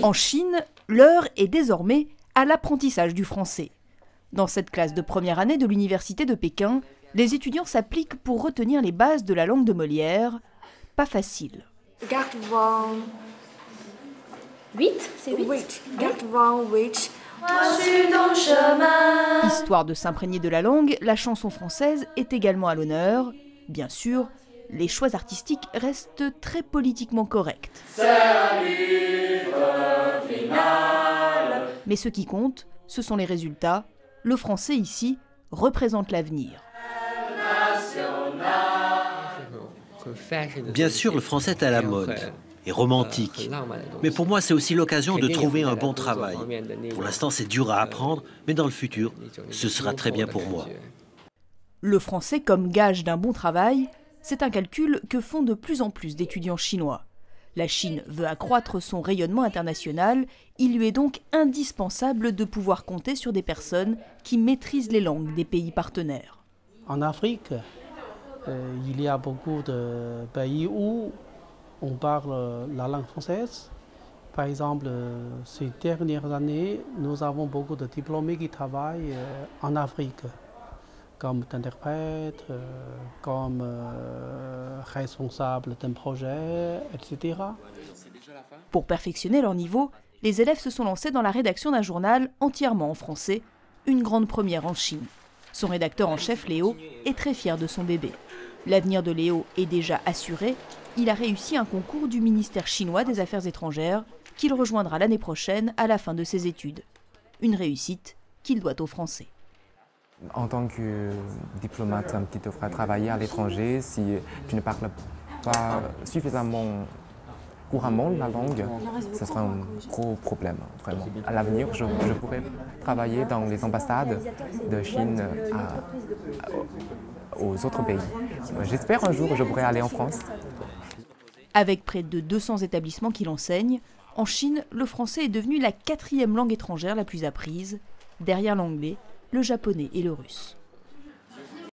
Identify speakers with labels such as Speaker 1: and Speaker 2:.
Speaker 1: En Chine, l'heure est désormais à l'apprentissage du français. Dans cette classe de première année de l'université de Pékin, les étudiants s'appliquent pour retenir les bases de la langue de Molière. Pas facile.
Speaker 2: Garde 8, c'est 8. Garde 8.
Speaker 1: Histoire de s'imprégner de la langue, la chanson française est également à l'honneur. Bien sûr, les choix artistiques restent très politiquement corrects. Mais ce qui compte, ce sont les résultats. Le français ici représente l'avenir.
Speaker 3: Bien sûr, le français est à la mode et romantique. Mais pour moi, c'est aussi l'occasion de trouver un bon travail. Pour l'instant, c'est dur à apprendre, mais dans le futur, ce sera très bien pour moi.
Speaker 1: Le français comme gage d'un bon travail, c'est un calcul que font de plus en plus d'étudiants chinois. La Chine veut accroître son rayonnement international, il lui est donc indispensable de pouvoir compter sur des personnes qui maîtrisent les langues des pays partenaires.
Speaker 4: En Afrique, il y a beaucoup de pays où on parle la langue française. Par exemple, ces dernières années, nous avons beaucoup de diplômés qui travaillent en Afrique, comme interprètes, comme responsables d'un projet, etc.
Speaker 1: Pour perfectionner leur niveau, les élèves se sont lancés dans la rédaction d'un journal entièrement en français, une grande première en Chine. Son rédacteur en chef, Léo, est très fier de son bébé. L'avenir de Léo est déjà assuré. Il a réussi un concours du ministère chinois des Affaires étrangères qu'il rejoindra l'année prochaine à la fin de ses études. Une réussite qu'il doit aux Français.
Speaker 5: En tant que diplomate qui devra travailler à l'étranger, si tu ne parles pas suffisamment couramment la langue, ce sera un gros problème, vraiment. À l'avenir, je pourrais travailler dans les ambassades de Chine aux autres pays. J'espère un jour que je pourrai aller en France.
Speaker 1: Avec près de 200 établissements qui l'enseignent, en Chine, le français est devenu la 4e langue étrangère la plus apprise, derrière l'anglais, le japonais et le russe.